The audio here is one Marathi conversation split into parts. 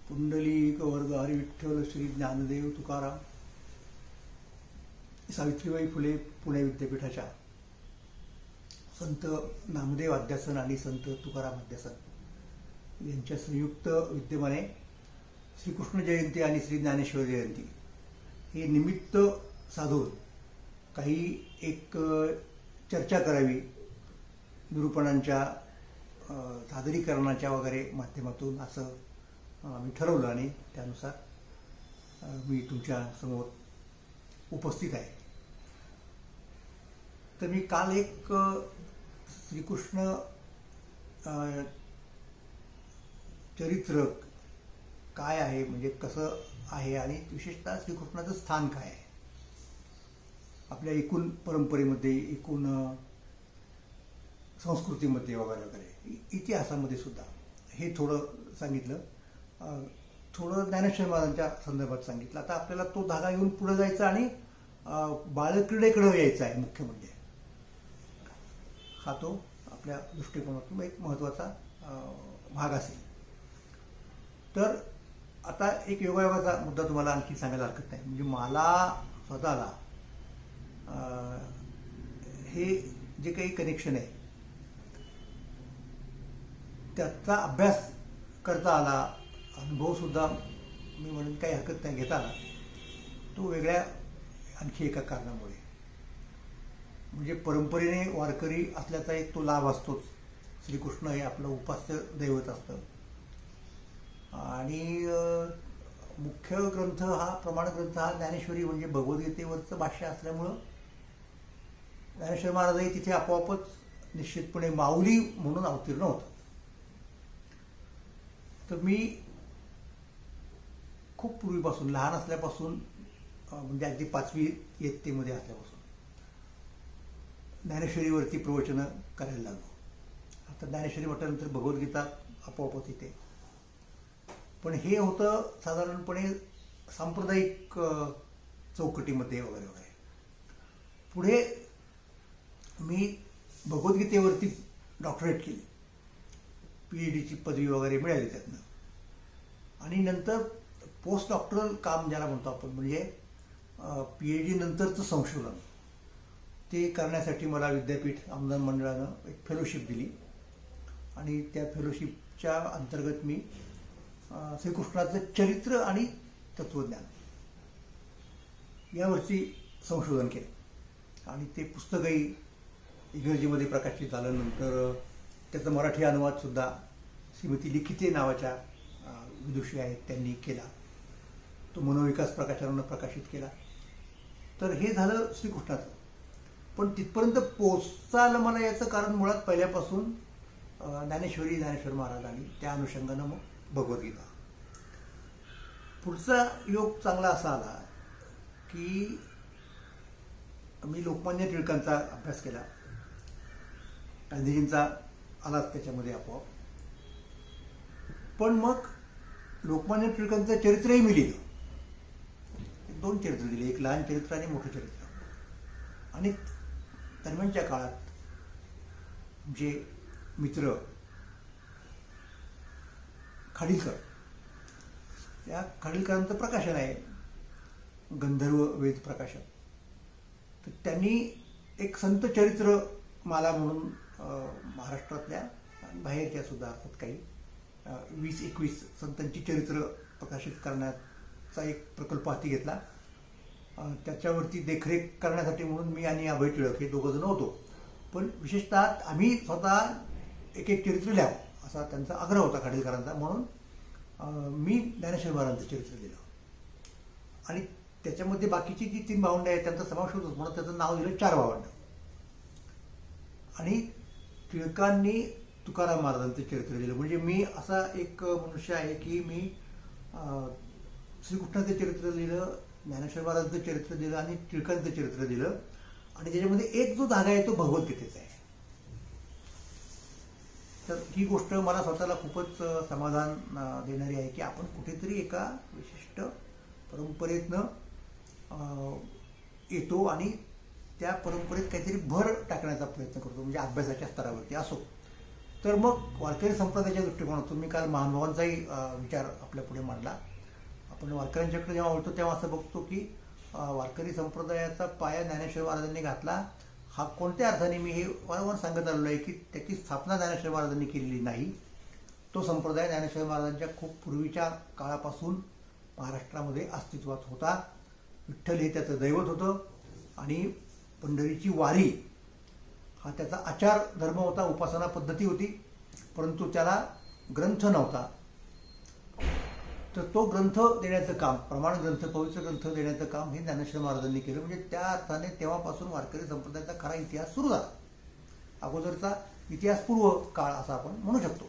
पुंडलिक वर्ग हरी विठ्ठल श्री ज्ञानदेव तुकाराम सावित्रीबाई फुले पुणे विद्यापीठाच्या संत नामदेव अध्यासन आणि संत तुकाराम अध्यासन यांच्या संयुक्त विद्यमाने श्रीकृष्ण जयंती आणि श्री ज्ञानेश्वर जयंती हे निमित्त साधून काही एक चर्चा करावी निरूपणांच्या सादरीकरणाच्या वगैरे माध्यमातून असं मी ठरवलं आणि त्यानुसार मी तुमच्या समोर उपस्थित आहे. तर मी काल एक श्रीकृष्ण चरित्र काय आहे म्हणजे कसं आहे आणि विशेषतः श्रीकृष्णाचं स्थान काय आहे आपल्या एकूण परंपरेमध्ये एकूण संस्कृतीमध्ये वगैरे वगैरे इतिहासामध्ये सुद्धा हे थोडं सांगितलं. थोडं ज्ञानेश्वर महाराजांच्या संदर्भात सांगितलं. आता आपल्याला तो धागा घेऊन पुढे जायचा आणि बालक्रीडेकडे यायचा आहे. मुख्य म्हणजे हा तो आपल्या दृष्टिकोनातून एक महत्त्वाचा भाग असेल. तर आता एक योगायोगाचा मुद्दा तुम्हाला आणखी सांगायला हरकत नाही. म्हणजे मला स्वतःला हे जे काही कनेक्शन आहे त्याचा अभ्यास करता आला, अनुभवसुद्धा मी म्हणून काही हरकत नाही घेता आला. तो वेगळ्या आणखी एका कारणामुळे म्हणजे परंपरेने वारकरी असल्याचा एक तो लाभ असतोच. श्रीकृष्ण हे आपलं उपास्य दैवत असतं आणि मुख्य ग्रंथ हा प्रमाण ग्रंथ हा ज्ञानेश्वरी म्हणजे भगवद्गीतेवरचं भाष्य असल्यामुळं ज्ञानेश्वर महाराजही तिथे आपोआपच निश्चितपणे माऊली म्हणून अवतीर्ण होतं. तर मी खूप पूर्वीपासून लहान असल्यापासून म्हणजे अगदी 5वी इयत्तेमध्ये असल्यापासून ज्ञानेश्वरीवरती प्रवचनं करायला लागलो. आता ज्ञानेश्वरी म्हटल्यानंतर भगवद्गीता आपोआपच येते. पण हे होतं साधारणपणे सांप्रदायिक चौकटीमध्ये वगैरे वगैरे. पुढे मी भगवद्गीतेवरती डॉक्टरेट केली, PhDची पदवी वगैरे मिळाली त्यातनं. आणि नंतर पोस्ट डॉक्टरल काम ज्याला म्हणतो आपण म्हणजे PhD नंतरचं संशोधन ते करण्यासाठी मला विद्यापीठ आमदार मंडळानं एक फेलोशिप दिली आणि त्या फेलोशिपच्या अंतर्गत मी श्रीकृष्णाचं चरित्र आणि तत्त्वज्ञान यावरती संशोधन केलं आणि ते पुस्तकही इंग्रजीमध्ये प्रकाशित झालं. नंतर त्याचा मराठी अनुवादसुद्धा श्रीमती लिखिते नावाच्या विदुषी आहेत त्यांनी केला. तो मनोविकास प्रकाशनानं प्रकाशित केला. तर हे झालं श्रीकृष्णाचं. पण तिथपर्यंत पोचायला मला याचं कारण मुळात पहिल्यापासून ज्ञानेश्वर महाराज आणि त्या अनुषंगानं मग भगवद्गीता. पुढचा योग चांगला असा आला की मी लोकमान्य टिळकांचा अभ्यास केला. गांधीजींचा आलाच त्याच्यामध्ये आपोआप. पण मग लोकमान्य टिळकांचं चरित्रही मी लिहिलं. 2 चरित्र दिले, एक लहान चरित्र आणि मोठं चरित्र. आणि दरम्यानच्या काळात जे मित्र खाडीलकर, त्या खाडीलकरांचं प्रकाशन आहे गंधर्व वेद प्रकाशन. तर त्यांनी एक संत चरित्र माला म्हणून महाराष्ट्रातल्या आणि बाहेरच्या सुद्धा असतात काही 20-21 संतांची चरित्र प्रकाशित करण्याचा एक प्रकल्प हाती घेतला. त्याच्यावरती देखरेख करण्यासाठी म्हणून मी आणि अभय टिळक हे दोघंजण होतो. पण विशेषतः आम्ही स्वतः एक चरित्र लिहावं असा त्यांचा आग्रह होता खाडीलकरांचा. म्हणून मी ज्ञानेश्वर महाराजांचं चरित्र लिहिलं आणि त्याच्यामध्ये बाकीची जी 3 भावंडं आहेत त्यांचा समावेश होतोच म्हणून त्याचं नाव दिलं 4 भावंडं. आणि टिळकांनी तुकाराम महाराजांचं चरित्र लिहिलं. म्हणजे मी असा एक मनुष्य आहे की मी श्रीकृष्णाचं चरित्र लिहिलं, ज्ञानेश्वर महाराजांचं चरित्र लिहिलं आणि टिळकांचं चरित्र लिहिलं. आणि त्याच्यामध्ये एक जो धागा आहे तो भगवद्गीतेचा आहे. तर ही गोष्ट मला स्वतःला खूपच समाधान देणारी आहे की आपण कुठेतरी एका विशिष्ट परंपरेतनं येतो आणि त्या परंपरेत काहीतरी भर टाकण्याचा प्रयत्न करतो. म्हणजे अभ्यासाच्या स्तरावरती असो तर मग वारकरी संप्रदायाच्या दृष्टिकोनातून मी काल महानुभावांचाही विचार आपल्या पुढे मांडला. आपण वारकऱ्यांच्याकडे जेव्हा वळतो तेव्हा असं बघतो की वारकरी संप्रदायाचा पाया ज्ञानेश्वर महाराजांनी घातला. हा कोणत्या अर्थाने मी हे वारंवार सांगत आलेलो आहे की त्याची स्थापना ज्ञानेश्वर महाराजांनी केलेली नाही. तो संप्रदाय ज्ञानेश्वर महाराजांच्या खूप पूर्वीच्या काळापासून महाराष्ट्रामध्ये अस्तित्वात होता. विठ्ठल हे त्याचं दैवत होतं आणि पंढरीची वारी हा त्याचा आचार धर्म होता, उपासना पद्धती होती. परंतु त्याला ग्रंथ नव्हता. तर तो ग्रंथ देण्याचं काम, प्रमाण ग्रंथ, पवित्र ग्रंथ देण्याचं काम हे ज्ञानेश्वर महाराजांनी केलं. म्हणजे त्या अर्थाने तेव्हापासून वारकरी संप्रदायाचा खरा इतिहास सुरू झाला. अगोदरचा इतिहास पूर्व काळ असा आपण म्हणू शकतो.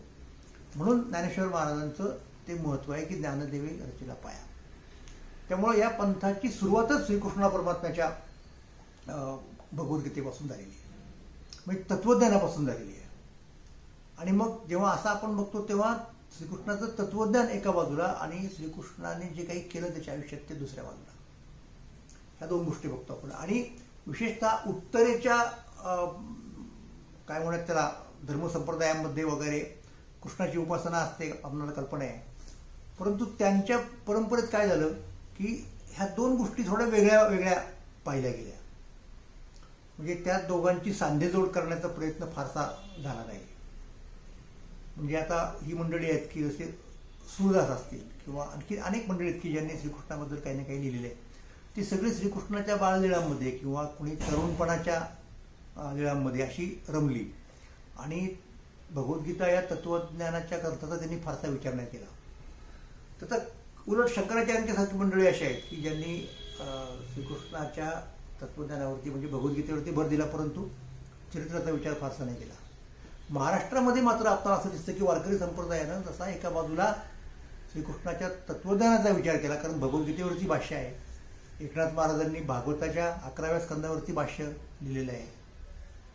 म्हणून ज्ञानेश्वर महाराजांचं ते महत्त्व आहे की ज्ञानदेवे रचेला पाया. त्यामुळे या पंथाची सुरुवातच श्रीकृष्ण परमात्म्याच्या भगवद्गीतेपासून झालेली आहे, म्हणजे तत्वज्ञानापासून झालेली आहे. आणि मग जेव्हा असं आपण बघतो तेव्हा श्रीकृष्णाचं तत्वज्ञान एका बाजूला आणि श्रीकृष्णाने जे काही केलं त्याच्या आयुष्यात ते दुसऱ्या बाजूला, ह्या दोन गोष्टी बघतो आपण. आणि विशेषतः उत्तरेच्या काय म्हणतात त्याला धर्मसंप्रदायांमध्ये वगैरे कृष्णाची उपासना असते, आपल्याला कल्पना आहे. परंतु त्यांच्या परंपरेत काय झालं की ह्या दोन गोष्टी थोड्या वेगळ्या वेगळ्या पाहिल्या गेल्या. म्हणजे त्या दोघांची सांधेजोड करण्याचा प्रयत्न फारसा झाला नाही. म्हणजे आता ही मंडळी आहेत की जसे सूरदास असतील किंवा आणखी अनेक मंडळी आहेत की ज्यांनी श्रीकृष्णाबद्दल काही ना काही लिहिलेलं आहे. ती सगळी श्रीकृष्णाच्या बाळलीळांमध्ये किंवा कुणी तरुणपणाच्या लीळांमध्ये अशी रमली. आणि भगवद्गीता या तत्वज्ञानाच्या ग्रंथाचा त्यांनी फारसा विचार नाही केला. त्याचा उलट शंकराचार्यांच्यासारखी मंडळी अशी आहेत की ज्यांनी श्रीकृष्णाच्या तत्वज्ञानावरती म्हणजे भगवद्गीतेवरती भर दिला, परंतु चरित्राचा विचार फारसा नाही केला. महाराष्ट्रामध्ये मात्र आपल्याला असं दिसतं की वारकरी संप्रदायानं जसा एका बाजूला श्रीकृष्णाच्या तत्वज्ञानाचा विचार केला, कारण भगवद्गीतेवरची भाष्य आहे. एकनाथ महाराजांनी भागवताच्या 11व्या स्कंदावरती भाष्य लिहिलेलं आहे,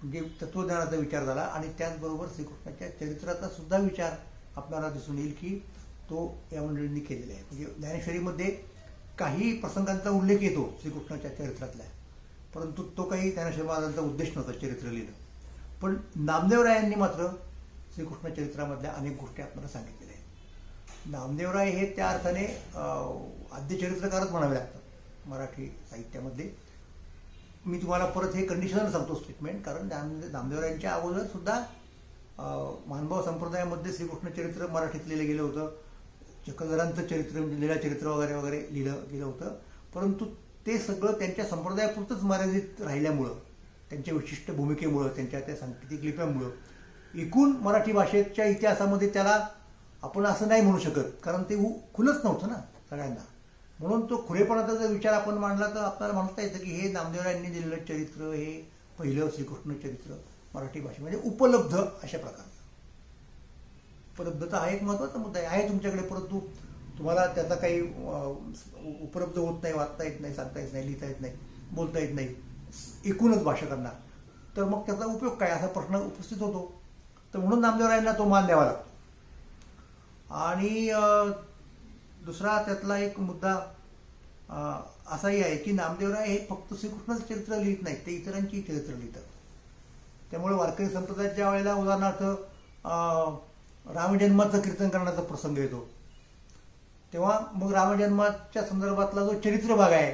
म्हणजे तत्वज्ञानाचा विचार झाला. आणि त्याचबरोबर श्रीकृष्णाच्या चरित्राचा सुद्धा विचार आपल्याला दिसून येईल की तो या मंडळींनी केलेला आहे. म्हणजे ज्ञानेश्वरीमध्ये काही प्रसंगांचा उल्लेख येतो श्रीकृष्णाच्या चरित्रातला, परंतु तो काही ज्ञानेश्वर महाराजांचा उद्देश नव्हता चरित्र लिहिणं. पण नामदेवरायांनी मात्र श्रीकृष्ण चरित्रामधल्या अनेक गोष्टी आपल्याला सांगितलेल्या आहेत. नामदेवराय हे त्या अर्थाने आद्य चरित्रकारच म्हणावे लागतात मराठी साहित्यामध्ये. मी तुम्हाला परत हे कंडिशनल सांगतो स्टेटमेंट, कारण नामदेवरायांच्या अगोदर सुद्धा मानभाव संप्रदायामध्ये श्रीकृष्ण चरित्र मराठीत लिहिलं गेलं होतं. चक्रधरांचं चरित्र म्हणजे लीळा चरित्र वगैरे वगैरे लिहिलं गेलं होतं. परंतु ते सगळं त्यांच्या संप्रदायापुरतंच मर्यादित राहिल्यामुळं, त्यांच्या विशिष्ट भूमिकेमुळं, त्यांच्या त्या सांकेतिक लिप्यांमुळं एकूण मराठी भाषेच्या इतिहासामध्ये त्याला आपण असं नाही म्हणू शकत, कारण ते खुलंच नव्हतं ना सगळ्यांना. म्हणून तो खुलेपणाचा जर विचार आपण मांडला तर आपल्याला म्हणता येतं की हे नामदेवरायांनी दिलेलं चरित्र हे पहिलं श्रीकृष्ण चरित्र मराठी भाषेमध्ये उपलब्ध अशा प्रकारचं. उपलब्धता हा एक महत्त्वाचा मुद्दा आहे तुमच्याकडे, परंतु तुम्हाला त्याचा काही उपलब्ध होत नाही, वाचता येत नाही, सांगता येत नाही, लिहिता येत नाही, बोलता येत नाही, एकूणच भाषा करणार, तर मग त्याचा उपयोग काय असा प्रश्न उपस्थित होतो. तर म्हणून नामदेवरायांना तो मान द्यावा लागतो. आणि दुसरा त्यातला एक मुद्दा असाही आहे की नामदेवराय हे फक्त श्रीकृष्णाचं चरित्र लिहित नाहीत, ते इतरांची चरित्र लिहितात. त्यामुळे वारकरी संप्रदायात ज्या वेळेला उदाहरणार्थ रामजन्माचं कीर्तन करण्याचा प्रसंग येतो, तेव्हा मग रामजन्माच्या संदर्भातला जो चरित्र भाग आहे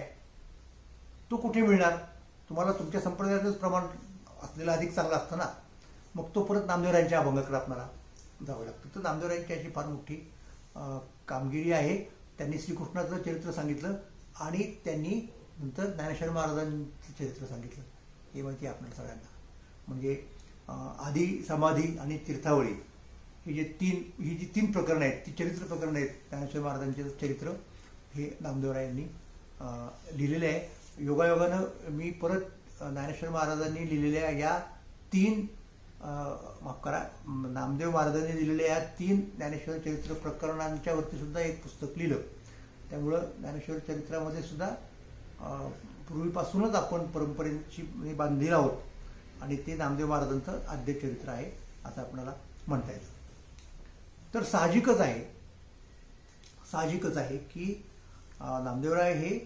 तो कुठे मिळणार? तुम्हाला तुमच्या संप्रदायातच प्रमाण असलेला अधिक चांगला असतं ना. मग तो परत नामदेवरायांच्या अभंगाकडे आपल्याला जावं लागतं. तर नामदेवरायांची अशी फार मोठी कामगिरी आहे. त्यांनी श्रीकृष्णाचं चरित्र सांगितलं आणि त्यांनी नंतर ज्ञानेश्वर महाराजांचं चरित्र सांगितलं. हे माहिती आहे आपल्याला सगळ्यांना. म्हणजे आधी, समाधी आणि तीर्थावळी ही जी तीन प्रकरणं आहेत, ती चरित्र प्रकरणं आहेत. ज्ञानेश्वर महाराजांचे चरित्र हे नामदेवरायांनी लिहिलेले आहे. योगायोगानं मी परत ज्ञानेश्वर महाराजांनी लिहिलेल्या या माफ करा, नामदेव महाराजांनी लिहिलेल्या या 3 ज्ञानेश्वर चरित्र प्रकरणांच्या वरती सुद्धा एक पुस्तक लिहिलं. त्यामुळं ज्ञानेश्वर चरित्रामध्ये सुद्धा पूर्वीपासूनच आपण परंपरेची बांधलेला आहोत आणि ते नामदेव महाराजांचं आद्य चरित्र आहे असं आपल्याला म्हणता येतं. तर साहजिकच आहे की नामदेवराय हे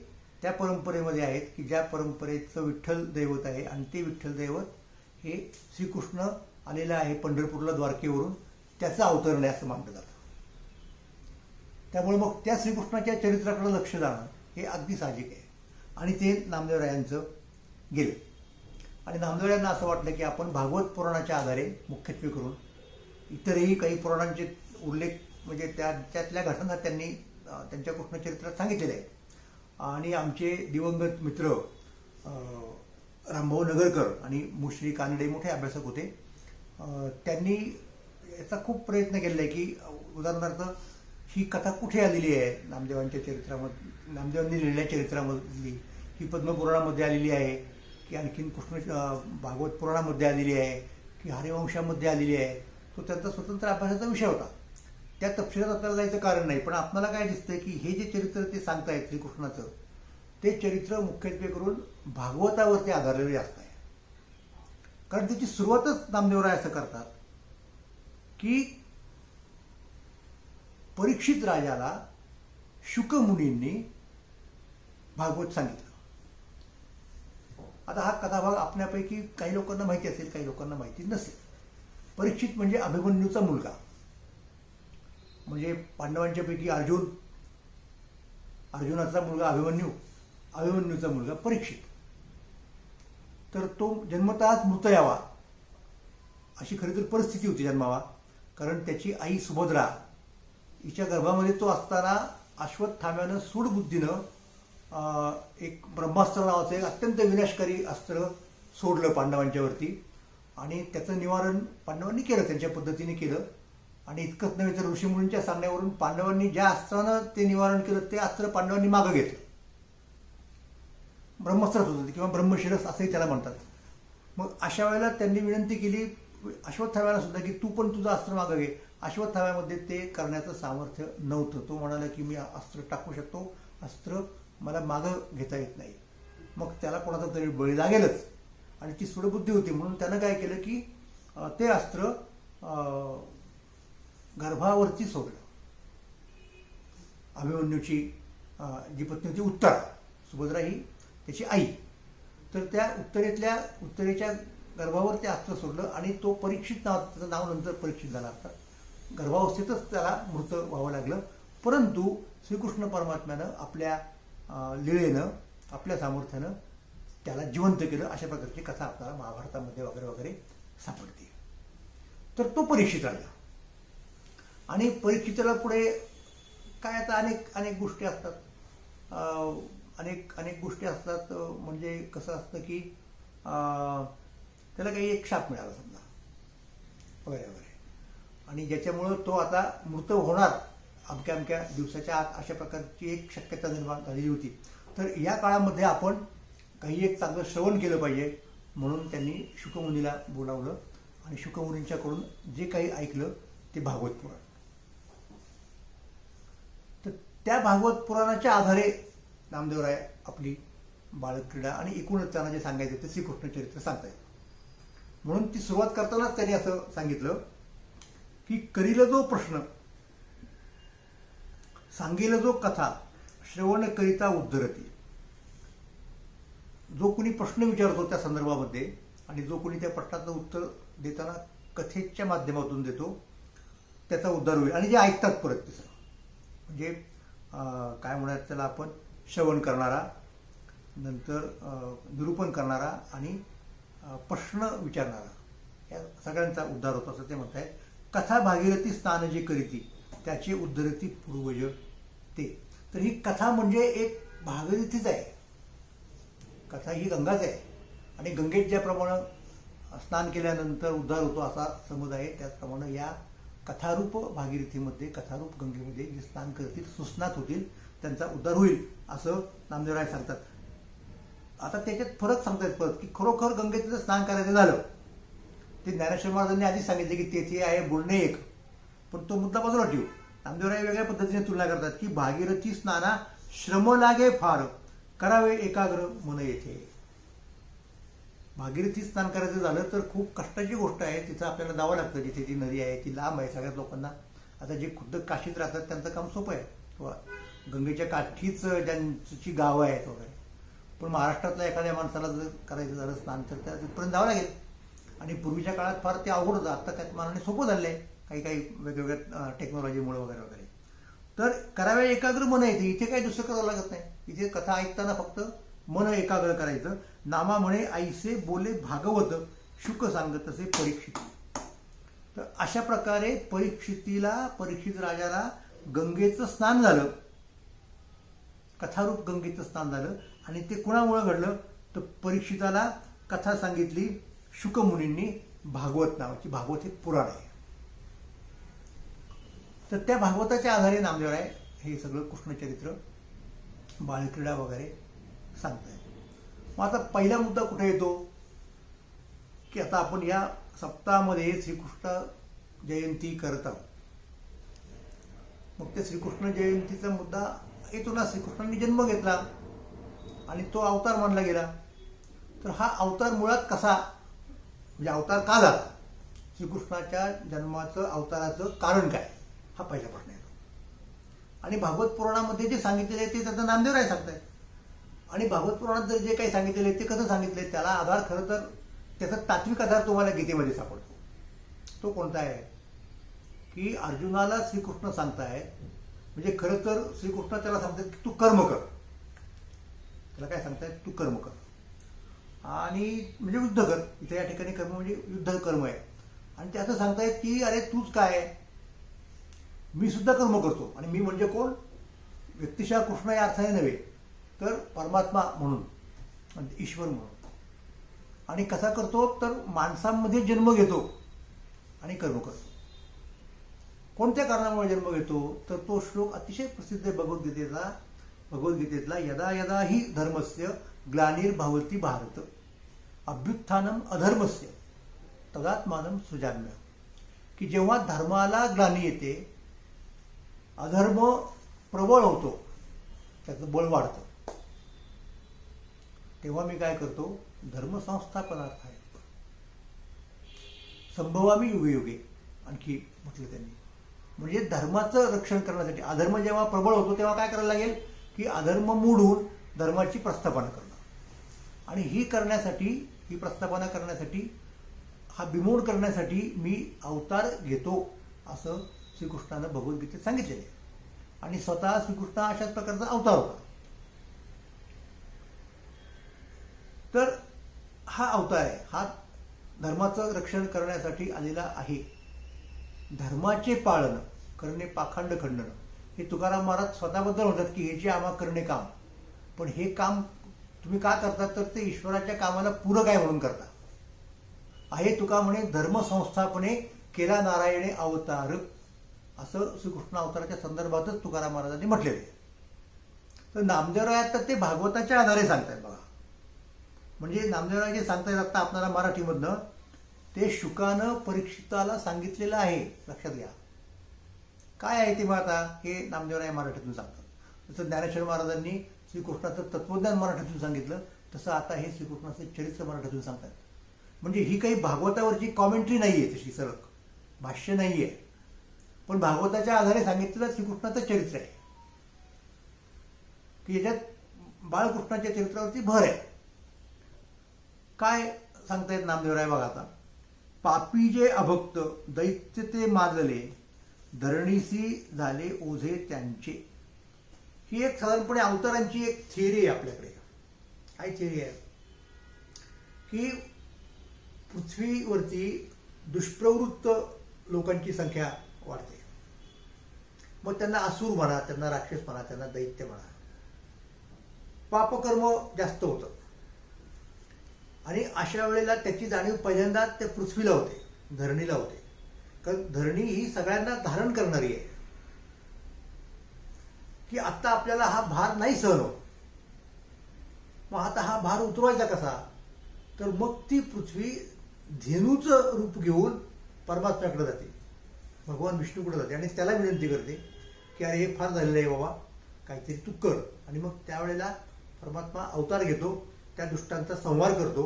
त्या परंपरेमध्ये आहेत की ज्या परंपरेचं विठ्ठल दैवत आहे आणि ते विठ्ठल दैवत हे श्रीकृष्ण आलेला आहे पंढरपूरला द्वारकेवरून, त्याचं अवतरण आहे असं मानलं जातं. त्यामुळे मग त्या श्रीकृष्णाच्या चरित्राकडे लक्ष जाणं हे अगदी साहजिक आहे. आणि ते नामदेवरायांचं गेलं. आणि नामदेवरायांना असं वाटलं की आपण भागवत पुराणाच्या आधारे मुख्यत्वे करून इतरही काही पुराणांचे उल्लेख म्हणजे त्यातल्या घटना त्यांनी त्यांच्या कृष्णचरित्रात सांगितलेले आहेत. आणि आमचे दिवंगत मित्र रामभाऊ नगरकर आणि मुश्री कानडे मोठे अभ्यासक होते. त्यांनी याचा खूप प्रयत्न केलेला आहे की उदाहरणार्थ ही कथा कुठे आलेली आहे नामदेवांच्या चरित्रामध्ये, नामदेवांनी लिहिलेल्या चरित्रामधली, ही पद्मपुराणामध्ये आलेली आहे की आणखीन कृष्ण भागवत पुराणामध्ये आलेली आहे की हरिवंशामध्ये आलेली आहे. तो त्यांचा स्वतंत्र अभ्यासाचा विषय होता. त्या तपशिलात आपल्याला जायचं कारण नाही. पण आपल्याला काय दिसतंय की हे जे चरित्र ते सांगतायत श्रीकृष्णाचं, ते चरित्र मुख्यत्वे करून भागवतावरती आधारलेले जास्त आहे. कारण त्याची सुरुवातच नामदेवराय असं करतात की परीक्षित राजाला शुक मुनींनी भागवत सांगितलं. आता हा कथाभाग आपल्यापैकी काही लोकांना माहिती असेल, काही लोकांना माहिती नसेल. परीक्षित म्हणजे अभिमन्यूचा मुलगा, म्हणजे पांडवांच्या पैकी अर्जुनाचा मुलगा अभिमन्यू, अभिमन्यूचा मुलगा परीक्षित. तर तो जन्मतःच मृत यावा अशी खरी तर परिस्थिती होती, जन्मावा. कारण त्याची आई सुभद्रा हिच्या गर्भामध्ये तो असताना अश्वत्थाम्यानं सूडबुद्धीनं एक ब्रह्मास्त्र नावाचं एक अत्यंत विनाशकारी अस्त्र सोडलं पांडवांच्यावरती. आणि त्याचं निवारण पांडवांनी केलं, त्यांच्या पद्धतीने केलं. आणि इतकंच नव्हे तर ऋषीमुनींच्या सांगण्यावरून पांडवांनी ज्या अस्त्रानं ते निवारण केलं ते अस्त्र पांडवांनी मागं घेतलं. ब्रह्मास्त्रच होतं किंवा ब्रह्मशिरस असंही त्याला म्हणतात. मग अशा वेळेला त्यांनी विनंती केली अश्वत्थाम्याला सुद्धा की तू पण तुझं अस्त्र मागं घे. अश्वत्थाम्यामध्ये ते करण्याचं सामर्थ्य नव्हतं. तो म्हणाला की मी अस्त्र टाकू शकतो, अस्त्र मला मागं घेता येत नाही. मग त्याला कोणाचा तरी बळी लागेलच. आणि ती सूडबुद्धी होती म्हणून त्यानं काय केलं की ते अस्त्र गर्भावरती सोडलं. अभिमन्यूची जी पत्नी होती उत्तरा, सुभद्रा ही त्याची आई, तर त्या उत्तरेच्या गर्भावर ते अस्त्र सोडलं. आणि तो परीक्षित त्याचं नाव नंतर परीक्षित झाला असता. गर्भावस्थेतच त्याला मृत व्हावं लागलं. परंतु श्रीकृष्ण परमात्म्यानं आपल्या लीळेनं, आपल्या सामर्थ्यानं त्याला जिवंत केलं. अशा प्रकारची कथा आपल्याला महाभारतामध्ये वगैरे वगैरे सापडते. तर तो परीक्षित राजा. आणि परीक्षिताला पुढे काय आता अनेक गोष्टी असतात, अनेक गोष्टी असतात. म्हणजे कसं असतं की त्याला काही एक शाप मिळाला समजा वगैरे वगैरे, आणि ज्याच्यामुळं तो आता मृत होणार अमक्या दिवसाच्या आत अशा प्रकारची एक शक्यता निर्माण झालेली होती. तर या काळामध्ये आपण काही एक चांगलं श्रवण केलं पाहिजे म्हणून त्यांनी शुकमुनीला बोलावलं. आणि शुकमुनींच्याकडून जे काही ऐकलं ते भागवत पुराण. तर त्या भागवत पुराणाच्या आधारे नामदेवराय आपली बालक्रीडा आणि एकूणच त्यांना जे सांगायचं ते श्रीकृष्ण चरित्र सांगतायत. म्हणून ती सुरुवात करतानाच त्यांनी असं सांगितलं की करील जो प्रश्न, सांगेल जो कथा, श्रवण करिता उद्धरती. जो कोणी प्रश्न विचारतो त्या संदर्भामध्ये आणि जो कोणी त्या प्रश्नाचं उत्तर देताना कथेच्या माध्यमातून देतो त्याचा उद्धार होईल. आणि जे ऐकतात परत तिसरं म्हणजे काय म्हणतात त्याला आपण, श्रवण करणारा, नंतर निरूपण करणारा आणि प्रश्न विचारणारा, या सगळ्यांचा उद्धार होतो असं ते म्हणतायत. कथा भागीरथी स्नान जे करीती त्याचे उद्धरती पूर्वज ते. तर ही कथा म्हणजे एक भागीरथीच आहे. कथा ही गंगाच आहे. आणि गंगेत ज्याप्रमाणे स्नान केल्यानंतर उद्धार होतो असा समज आहे, त्याचप्रमाणे या कथारूप भागीरथीमध्ये, कथारूप गंगेमध्ये जे स्नान करतील, सुस्नात होतील, त्यांचा उद्धार होईल असं नामदेवराय सांगतात. आता त्याच्यात फरक सांगतायत परत की खरोखर गंगेचं जर स्नान करायचं झालं ते ज्ञानेश्वर महाराजांनी आधीच सांगितले की तेथे आहे बोलणे एक, पण तो मुद्दा बाजूला ठेवू. नामदेवराय वेगळ्या पद्धतीने तुलना करतात की भागीरथी स्नाना श्रम लागे फार, करावे एकाग्र मन येथे. भागीरथी स्नान करायचं झालं तर खूप कष्टाची गोष्ट आहे. तिथं आपल्याला जावं लागतं. जिथे ती नदी आहे ती लांब आहे सगळ्याच लोकांना. आता जे खुद्द काशीत राहतात त्यांचं काम सोपं आहे किंवा गंगेच्या काठीच ज्यांची गावं आहेत वगैरे. पण महाराष्ट्रातल्या एखाद्या माणसाला जर करायचं झालं स्नान तर त्या तिथपर्यंत जावं लागेल. आणि पूर्वीच्या काळात फार ते अवघड होतं. आत्ता त्यात मानाने सोपं झालं आहे काही काही वेगवेगळ्या टेक्नॉलॉजीमुळे वगैरे वगैरे. तर कराव्या एकाग्र मन येते. इथे काही दुसरं करावं लागत नाही. इथे कथा ऐकताना फक्त मन एकाग्र करायचं. नामा म्हणे ऐसे बोले भागवत, शुक सांगत असे परीक्षित. तर अशा प्रकारे परीक्षित राजाला गंगेचं स्नान झालं, कथारूप गंगेचं स्नान झालं. आणि ते कुणामुळे घडलं तर परीक्षिताला कथा सांगितली शुक मुनींनी, भागवत नावाची. भागवत हे पुराण आहे. तर त्या भागवताच्या आधारे नामदेवराय हे सगळं कृष्णचरित्र, बालक्रीडा वगैरे सांगताय. मग आता पहिला मुद्दा कुठे येतो की आता आपण या सप्ताहामध्ये श्रीकृष्ण जयंती करत आहोत. मग त्या श्रीकृष्ण जयंतीचा मुद्दा येतो ना. श्रीकृष्णांनी जन्म घेतला आणि तो अवतार मानला गेला. तर हा अवतार मुळात कसा, म्हणजे अवतार का झाला, श्रीकृष्णाच्या जन्माचं अवताराचं कारण काय, हा पहिला प्रश्न येतो. आणि भागवत पुराणामध्ये जे सांगितलेले आहे ते त्याचं नामदेवराय सांगतायत. आणि भागवत पुराणात जर जे काही सांगितलेले आहे ते कसं सांगितले, त्याला आधार खरं तर त्याचा तात्विक आधार तुम्हाला गीतेमध्ये सापडतो. तो कोणता आहे की अर्जुनाला श्रीकृष्ण सांगतायत, म्हणजे खरं तर श्रीकृष्ण त्याला सांगतात की तू कर्म कर. त्याला काय सांगतायत, तू कर्म कर आणि म्हणजे युद्ध कर. इथे या ठिकाणी कर्म म्हणजे युद्ध कर्म आहे. आणि त्याचं सांगतायत की अरे तूच काय, मी सुद्धा कर्म करतो. आणि मी म्हणजे कोण, व्यक्तिशः कृष्ण या अर्थाने नव्हे तर परमात्मा म्हणून, म्हणजे ईश्वर म्हणून. आणि कसा करतो तर माणसांमध्ये जन्म घेतो आणि कर्म करतो. कोणत्या कारणामुळे जन्म घेतो तर तो श्लोक अतिशय प्रसिद्ध आहे भगवद्गीतेतला, यदा यदा ही धर्मस्य ग्लानिर्भवति भारत अभ्युत्थानम अधर्मस्य तदात्मानं सृजाम्य. की जेव्हा धर्माला ग्लानी येते, अधर्म प्रबळ होतो, त्याचं बळ वाढतं, तेव्हा मी काय करतो, धर्म संस्थापनार्थ आहे. संभवामी युगे युगे आणखी म्हटलं त्यांनी. म्हणजे धर्माचं रक्षण करण्यासाठी. अधर्म जेव्हा प्रबळ होतो तेव्हा काय करायला लागेल की अधर्म मोडून धर्माची प्रस्थापना करणं. आणि ही प्रस्थापना करण्यासाठी, हा बिमोड करण्यासाठी मी अवतार घेतो असं श्रीकृष्णानं भगवद्गीतेत सांगितलेलं आहे. आणि स्वतः श्रीकृष्ण अशाच प्रकारचा अवतार होता. तर हा अवतार आहे, हा धर्माचं रक्षण करण्यासाठी आलेला आहे. धर्माचे पाळन करणे पाखंड खंडन, हे तुकाराम महाराज स्वतःबद्दल म्हणतात की हे जे आम्हा करणे काम. पण हे काम तुम्ही का करता तर ते ईश्वराच्या कामाला पूरक आहे म्हणून करता. आहे तुका म्हणे धर्म संस्थापने केला नारायणे अवतार, असं श्रीकृष्ण अवताराच्या संदर्भातच तुकाराम महाराजांनी म्हटलेलं आहे. तर नामदेवराय तर ते भागवताच्या आधारे सांगतायत बघा. म्हणजे नामदेवराय जे सांगतायत आता आपल्याला मराठीमधनं, ते शुकानं परीक्षिताला सांगितलेलं आहे. लक्षात घ्या काय आहे ते. मग आता हे नामदेवराय मराठीतून सांगतात. जसं ज्ञानेश्वर महाराजांनी श्रीकृष्णाचं तत्वज्ञान मराठीतून सांगितलं, तसं आता हे श्रीकृष्णाचं चरित्र मराठीतून सांगतात. म्हणजे ही काही भागवतावरची कॉमेंट्री नाही आहे, तशी सरळ भाष्य नाही आहे, पण भागवताच्या आधारे सांगितलेलं श्रीकृष्णाचं चरित्र आहे की याच्यात बाळकृष्णाच्या चरित्रावरती भर आहे. काय सांगतायत नामदेवराय बघा आता. पापी जे अभक्त दैत्य ते माजले, धरणीसी झाले ओझे त्यांचे. ही एक साधारणपणे अवतारांची एक थिअरी आहे आपल्याकडे. काय थिअरी आहे की पृथ्वीवरती दुष्प्रवृत्त लोकांची संख्या वाढते. मग त्यांना असुर म्हणा, त्यांना राक्षस म्हणा, त्यांना दैत्य म्हणा, पापकर्म जास्त होतं. आणि अशा वेळेला त्याची जाणीव पहिल्यांदा त्या पृथ्वीला होते, धरणीला होते. कारण धरणी ही सगळ्यांना धारण करणारी आहे की आता आपल्याला हा भार नाही सहन होत. मग आता हा भार उतरवायचा कसा, तर मग ती पृथ्वी धेनूचं रूप घेऊन परमात्म्याकडे जाते, भगवान विष्णूकडे जाते आणि त्याला विनंती करते की अरे हे फार झालेलं आहे बाबा, काहीतरी तू कर. आणि मग त्यावेळेला परमात्मा अवतार घेतो, त्या दुष्टांचा संहार करतो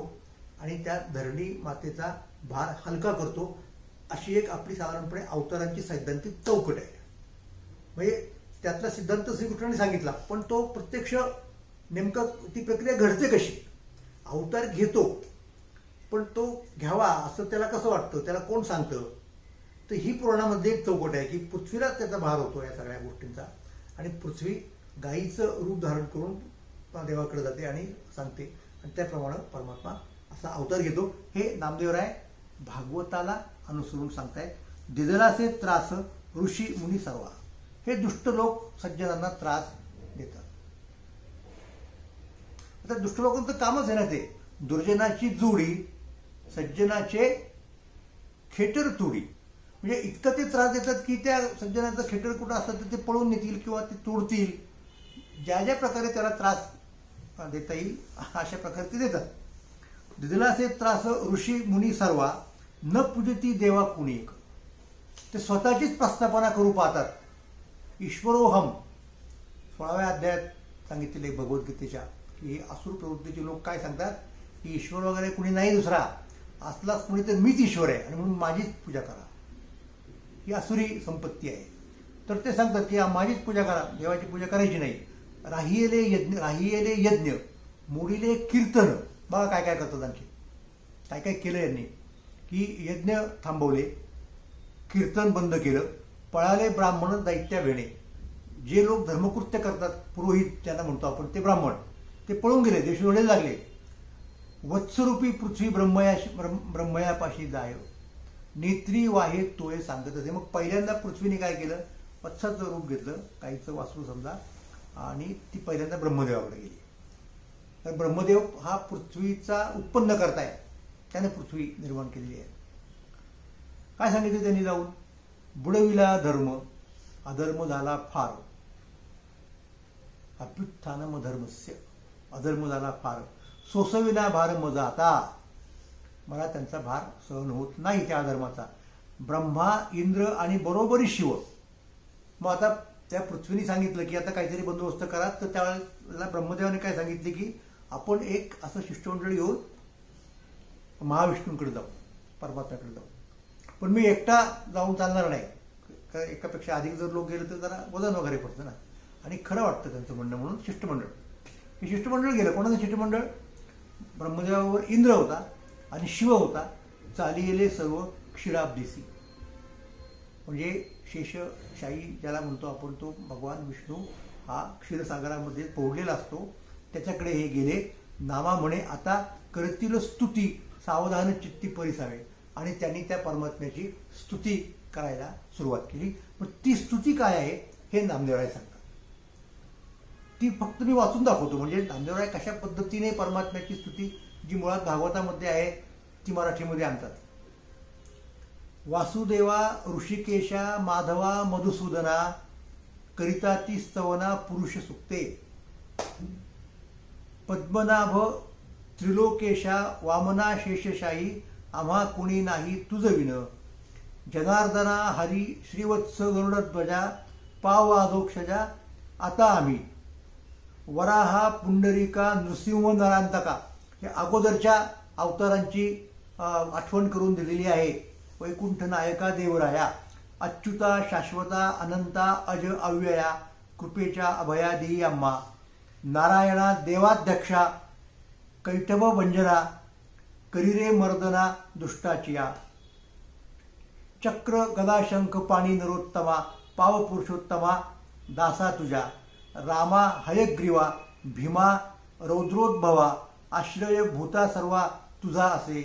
आणि त्या धरणी मातेचा भार हलका करतो. अशी एक आपली साधारणपणे अवतारांची सैद्धांतिक चौकट आहे. म्हणजे त्यातला सिद्धांत श्रीकृष्णाने सांगितला, पण तो प्रत्यक्ष नेमका ती प्रक्रिया घडते कशी. अवतार घेतो, पण तो घ्यावा असं त्याला कसं वाटतं, त्याला कोण सांगतं? तर ही पुराणामध्ये एक चौकट आहे की पृथ्वीलाच त्याचा भार होतो या सगळ्या गोष्टींचा, आणि पृथ्वी गायीचं रूप धारण करून देवाकडे जाते आणि सांगते, आणि त्याप्रमाणे परमात्मा असा अवतार घेतो. हे नामदेवराय भागवताला अनुसरून सांगतायत. दिदलासे त्रास ऋषी मुनी सर्वा. हे दुष्ट लोक सज्जनांना त्रास देतात. आता दुष्ट लोकांचं कामच आहे ना ते, दुर्जनाची जोडी सज्जनाचे खेटर तोडी. म्हणजे इतकं ते त्रास देतात की त्या सज्जनाचं खेटर कुठं असतं तर ते पळून नेतील किंवा ते तोडतील. ज्या ज्या प्रकारे त्याला त्रास देता येईल अशा प्रकारे ते देतात. दिदलासे त्रास ऋषी मुनी सर्वा न पूजती देवा कुणी एक. ते स्वतःचीच प्रस्थापना करू पाहतात. ईश्वरोहम 16व्या अध्यायात सांगितलेले भगवद्गीतेच्या की असुर प्रवृत्तीचे लोक काय सांगतात की ईश्वर वगैरे कुणी नाही दुसरा, असलाच कुणी तर मीच ईश्वर आहे आणि म्हणून माझीच पूजा करा. ही असुरी संपत्ती आहे. तर ते सांगतात की माझीच पूजा करा, देवाची पूजा करायची नाही. राहिलेले यज्ञ मोडीले कीर्तन. बघा काय काय करतात आणखी, काय काय केलं यांनी की यज्ञ थांबवले, कीर्तन बंद केलं, पळाले ब्राह्मण दैत्या वेणे. जे लोक धर्मकृत्य करतात, पुरोहित त्यांना म्हणतो आपण, ते ब्राह्मण ते पळून गेले, देश ओढायला लागले. वत्सरूपी पृथ्वी ब्रह्मयापाशी जाय, नेत्री वाहे तोय सांगत असे. मग पहिल्यांदा पृथ्वीने काय केलं, वत्साचं रूप घेतलं, काहीचं वासरू समजा, आणि ती पहिल्यांदा ब्रह्मदेवाकडे गेली. तर ब्रह्मदेव हा पृथ्वीचा उत्पन्न करताय, त्याने पृथ्वी निर्माण केलेली आहे. काय सांगितलं त्यांनी जाऊन, बुडविला धर्म अधर्म झाला फार, अभ्युत्थानम धर्मस्य. अधर्म झाला फार, सोसविना भार मज आता. मला त्यांचा भार सहन होत नाही त्या अधर्माचा. ब्रह्मा इंद्र आणि बरोबरी शिव. मग आता त्या पृथ्वीने सांगितलं की आता काहीतरी बंदोबस्त करा. तर त्यावेळेला ब्रह्मदेवाने काय सांगितले की आपण एक असं शिष्टमंडळ घेऊन महाविष्णूंकडे जाऊ, परमात्म्याकडे जाऊ. पण मी एकटा जाऊन चालणार नाही, कारण एकापेक्षा अधिक जर लोक गेले तर जरा वजन वगैरे पडतं ना, आणि खरं वाटतं त्यांचं म्हणणं, म्हणून शिष्टमंडळ. हे शिष्टमंडळ गेलं. कोणाचं शिष्टमंडळ? ब्रह्मदेवावर इंद्र होता आणि शिव होता. चालिले सर्व क्षीराब्देसी. म्हणजे शेषशाही ज्याला म्हणतो आपण, तो भगवान विष्णू हा क्षीरसागरामध्ये पोहलेला असतो. त्याच्याकडे हे गेले. नामा म्हणे आता करतील स्तुती, सावधान चित्ती परिसावे. आणि त्यांनी त्या परमात्म्याची स्तुती करायला सुरुवात केली. पण ती स्तुती काय आहे हे नामदेवराय सांगतात. ती फक्त मी वाचून दाखवतो. म्हणजे नामदेवराय कशा पद्धतीने परमात्म्याची स्तुती, जी मुळात भागवतामध्ये आहे, ती मराठीमध्ये आणतात. वासुदेवा ऋषिकेशा माधवा मधुसूदना, करिता ती स्तवना पुरुष सुक्ते. पद्मनाभ त्रिलोकेशा वामना शेषशाही, आम्हा कुणी नाही तुझ विन. जनार्दना हरी श्रीवत्स गरुडध्वजा, पाव अधोक्षजा आता आम्ही. वराहा पुंडरिका नृसिंह नरांतका. हे अगोदरच्या अवतारांची आठवण करून दिलेली आहे. वैकुंठ नायका देवराया, अच्युता शाश्वता अनंता अज अव्यया, कृपेच्या अभया देई अम्मा. नारायणा देवाध्यक्षा, कैटभ भंजरा, करिरे मर्दना दुष्टाचिया. चक्र गदा शंख पाणी नरोत्तमा, पाव पुरुषोत्तमा दासा तुझ्या. रामा हयग्रीवा, भीमा रौद्रोद्भवा, आश्रय भूता सर्वा तुझा असे.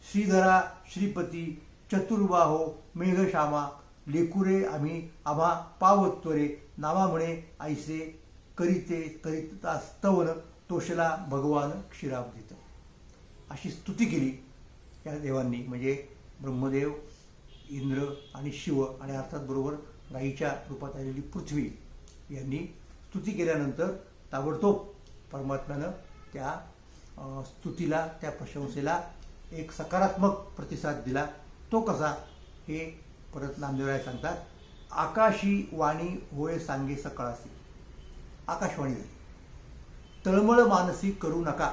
श्रीधरा श्रीपती चतुर्बाहो मेघश्यामा, लेकुरे आम्ही आम्हा पावत्वरे. नामा म्हणे ऐसे करीते करीता स्तवन, तोषला भगवान क्षीराब्दीत. अशी स्तुती केली या देवांनी. म्हणजे ब्रह्मदेव, इंद्र आणि शिव, आणि अर्थात बरोबर गाईच्या रूपात आलेली पृथ्वी यांनी स्तुती केल्यानंतर ताबडतोब परमात्म्यानं त्या स्तुतीला, त्या प्रशंसेला एक सकारात्मक प्रतिसाद दिला. तो कसा हे परत नामदेवराय सांगतात. आकाशी वाणी होय सांगे सकाळासी. आकाशवाणी झाली. तळमळ मानसी करू नका,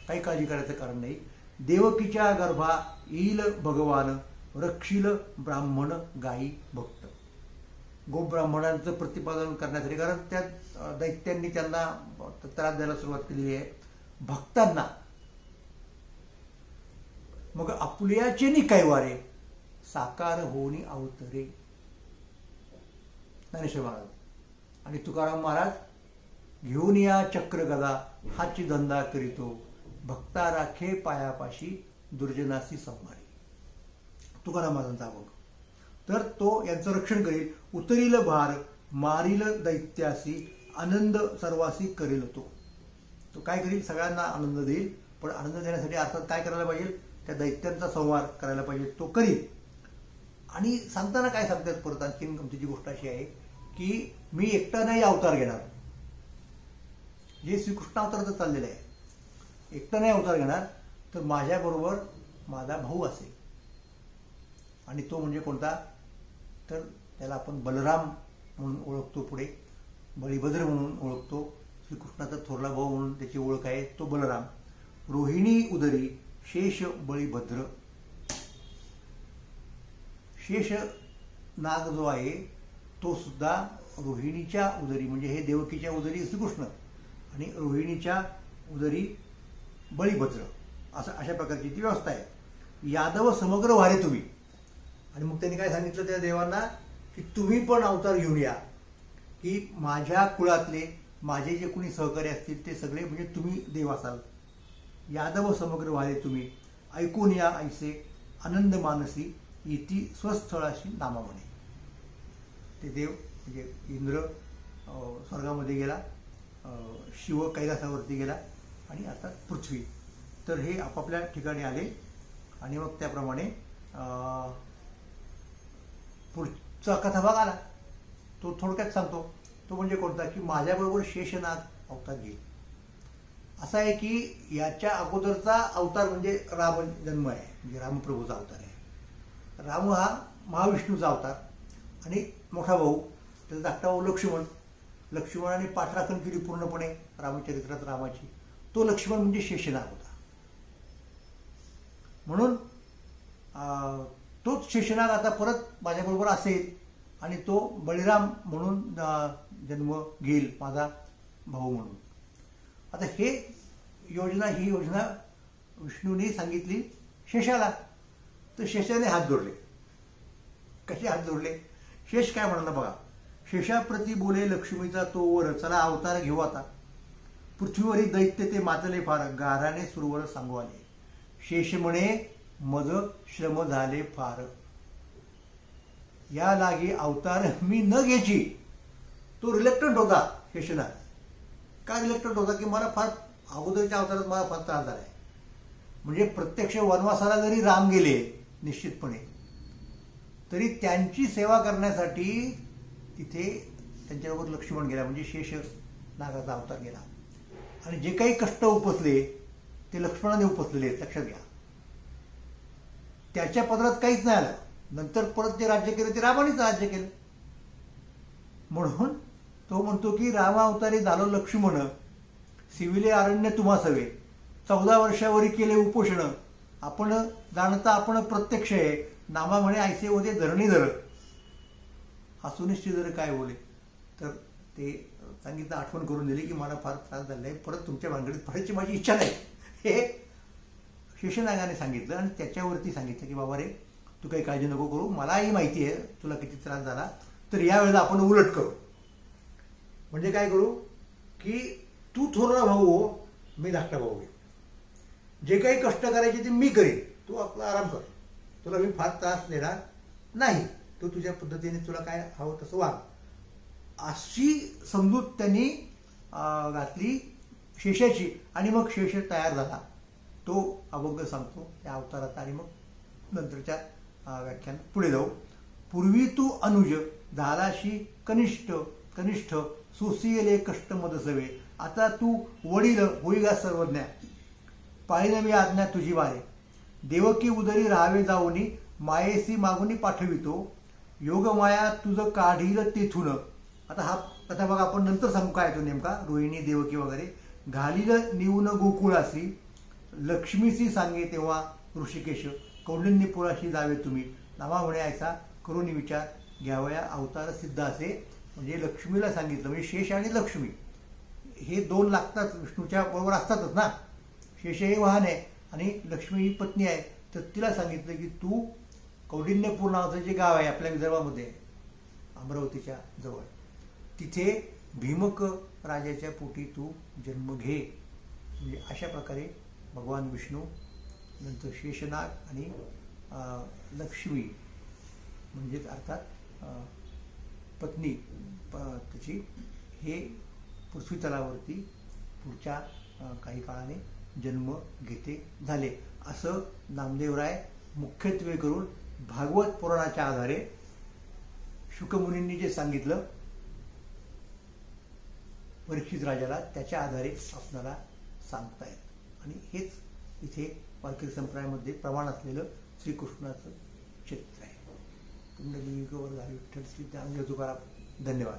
काही काळजी करायचं कारण नाही. देवकीच्या गर्भा येईल भगवान, रक्षील ब्राह्मण गायी भक्त. गोब्राह्मणांचं प्रतिपादन करण्यासाठी, कारण त्या दैत्यांनी त्यांना त्रास द्यायला सुरुवात केलेली आहे. भक्तांना मग आपुल्याचे नि काय वारे साकार होऊनी अवतरे. ज्ञानेश्वर महाराज. आणि तुकाराम महाराज घेऊन या चक्र गदा हाची धंदा करीतो भक्ता राखे पायापाशी दुर्जनासी संहारी. तुकाराम महाराजांचा अभंग. तर तो यांचं रक्षण करील. उतरील भार मारील दैत्यासी आनंद सर्वासी करेल तो. तो काय करील? सगळ्यांना आनंद देईल. पण आनंद देण्यासाठी अर्थात काय करायला पाहिजे? त्या दैत्यांचा संहार करायला पाहिजे. तो करील. आणि सांगताना काय सांगतात परत आणखी गमतीची गोष्ट अशी आहे की मी एकटा नाही अवतार घेणार. जे श्रीकृष्ण अवताराचं चाललेलं आहे. एकटा नाही अवतार घेणार, तर माझ्याबरोबर माझा भाऊ असेल. आणि तो म्हणजे कोणता? तर त्याला आपण बलराम म्हणून ओळखतो. पुढे बळीभद्र म्हणून ओळखतो. श्रीकृष्णाचा थोरला भाऊ म्हणून त्याची ओळख आहे, तो बलराम. रोहिणी उदरी शेष बळीभद्र. शेष नाग जो आहे तो सुद्धा रोहिणीच्या उदरी, म्हणजे हे देवकीच्या उदरी श्रीकृष्ण आणि रोहिणीच्या उदरी बळीभद्र, अशा प्रकारची ती व्यवस्था आहे. यादव समग्र वारे तुम्ही. आणि मग त्यांनी काय सांगितलं त्या देवांना की तुम्ही पण अवतार घेऊन या, की माझ्या कुळातले माझे जे कोणी सहकारी असतील ते सगळे म्हणजे तुम्ही देव असाल. यादव समग्र वारे तुम्ही ऐकून या ऐसे आनंद मानसी इति स्वस्थळाशी नामा म्हणे. ते देव म्हणजे इंद्र स्वर्गामध्ये गेला, शिव कैलासावरती गेला आणि आता पृथ्वी. तर हे आपापल्या ठिकाणी आले. आणि मग त्याप्रमाणे पुढचा कथाभाग आला, तो थोडक्यात सांगतो. तो म्हणजे कोणता? की माझ्याबरोबर शेषनाग अवतार घेईल. असा आहे की याच्या अगोदरचा अवतार म्हणजे राम जन्म आहे, म्हणजे रामप्रभूचा अवतार आहे. राम हा महाविष्णूचा अवतार आणि मोठा भाऊ त्याचा धाकटा भाऊ लक्ष्मण. लक्ष्मणाने पाठराखण केली पूर्णपणे रामचरित्रात रामाची. तो लक्ष्मण म्हणजे शेषनाग होता. म्हणून तोच शेषनाग आता परत माझ्याबरोबर असेल आणि तो बळीराम म्हणून जन्म घेईल, माझा भाऊ म्हणून. आता ही योजना विष्णूने सांगितली शेषाला. तर शेषाने हात जोडले. कसे हात जोडले? शेष काय म्हणाला बघा. शेषाप्रती बोले लक्ष्मीचा तो वर चला अवतार घेऊ आता. पृथ्वीवरील दैत्य ते मातले फार गाराने सुरवर सांगू आले. शेष म्हणे मज श्रम झाले फार. या लागी अवतार मी न घ्यायची. तो रिलेक्टंट होता शेषनाग. का रिलेक्टंट होता? की मला फार अगोदरच्या अवतारात मला फार त्रास झाला आहे. म्हणजे प्रत्यक्ष वनवासाला जरी राम गेले निश्चितपणे, तरी त्यांची सेवा करण्यासाठी तिथे त्यांच्याबरोबर लक्ष्मण गेला, म्हणजे शेष नागाचा अवतार गेला. आणि जे काही कष्ट उपसले ते लक्ष्मणाने उपसलेले आहेत, लक्षात घ्या. त्याच्या पदरात काहीच नाही आलं. नंतर परत जे राज्य केलं ते रामानेच राज्य केलं. म्हणून तो म्हणतो की रामा अवतारी झालो लक्ष्मण सिविले अरण्य तुम्हा सवे. 14 वर्षावरी केले उपोषण आपण जाणता आपण प्रत्यक्ष आहे. नामा म्हणे ऐसे होते धरणीधर. हा सुनिश्चित जर काय बोले तर ते सांगितलं, आठवण करून दिली की मला फार त्रास झाला आहे, परत तुमच्या भानगडीत पडायची माझी इच्छा नाही. हे शेषनागाने सांगितलं आणि त्याच्यावरती सांगितलं की बाबा रे तू काही काळजी नको करू, मलाही माहिती आहे तुला किती त्रास झाला, तर यावेळेला आपण उलट करू. म्हणजे काय करू की तू थोरला भाऊ हो, मी धाकटा भाऊ आहे. जे काही कष्ट करायचे ते मी करेन, तू आपला आराम कर, तुला मी फार त्रास देणार नाही, तू तुझ्या पद्धतीने तुला काय हवं तसं वाग. अशी समजूत त्यांनी घातली शेषाची. आणि मग शेष तयार झाला. तो अभंग सांगतो त्या अवतारात. आणि मग नंतरच्या व्याख्यान पुढे जाऊ. पूर्वी तू अनुज झालाशी कनिष्ठ सोसियले कष्ट मदसवे. आता तू वडील होईगा सर्वज्ञा. पाळीन मी आज्ञा तुझी वारे. देवकी उदरी राहावे जाऊनी मायेसी मागुनी पाठवितो. योगमाया तुझं काढील तेथून. आता हा कथा बघा आपण नंतर सांगू काय तो नेमका. रोहिणी देवकी वगैरे. घालील निवून गोकुळासी लक्ष्मीसी सांगे तेव्हा ऋषिकेश. कौंडिन्यपुराशी जावे तुम्ही. नामा म्हणे ऐसा करून विचार घ्यावया अवतार सिद्ध असे. म्हणजे लक्ष्मीला सांगितलं. म्हणजे शेष आणि लक्ष्मी हे दोन लागतात, विष्णूच्या बरोबर असतातच ना. शेष हे वाहन आहे आणि लक्ष्मी ही पत्नी आहे. तर तिला सांगितलं की तू कौंडिण्यपूर नावाचं जे गाव आहे आपल्या विदर्भामध्ये अमरावतीच्या जवळ, तिथे भीमक राजाच्या पोटी तू जन्म घे. म्हणजे अशा प्रकारे भगवान विष्णू, नंतर शेषनाग आणि लक्ष्मी म्हणजेच अर्थात पत्नी त्याची हे पृथ्वी तलावरती पुढच्या काही काळाने जन्म घेते झाले. असं नामदेवराय मुख्यत्वे करून भागवत पुराणाच्या आधारे शुकमुनींनी जे सांगितलं परीक्षित राजाला, त्याच्या आधारे आपल्याला सांगतायत. आणि हेच इथे वारकरी संप्रदायामध्ये प्रमाण असलेलं श्रीकृष्णाचं चरित्र आहे. पुंडलिक वरदारी विठ्ठल श्री ज्ञानदेव तुकाराम. धन्यवाद.